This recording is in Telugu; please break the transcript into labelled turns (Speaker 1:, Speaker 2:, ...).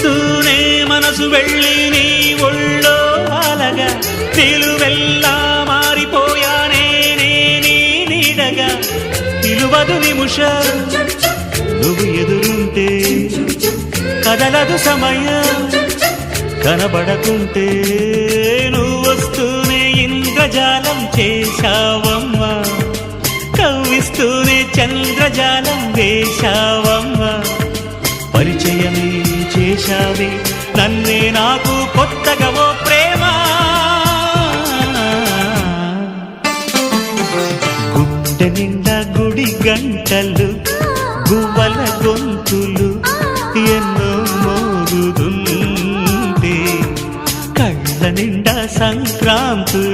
Speaker 1: చూస్తూనే మనసు వెళ్ళి నీ ఒళ్ళో అలగా నిలువెల్లా మారిపోయానే నీ నీడగా నిలువదు నిముషం నువ్వు ఎదురుంటే కదలదు సమయం కనబడకుంటే నువ్వు వస్తూనే ఇంద్రజాలం చేశావమ్మా కవ్విస్తూనే చంద్రజాలం వేశావమ్మా పరిచయమే చేశావే నన్నే నాకు కొత్తగా ఓ ప్రేమ గుండె నిండా గుడి గంటలు గువ్వల గొంతులు ఎన్నో మోగుతుంటే కళ్ళ నిండా సంక్రాంతులు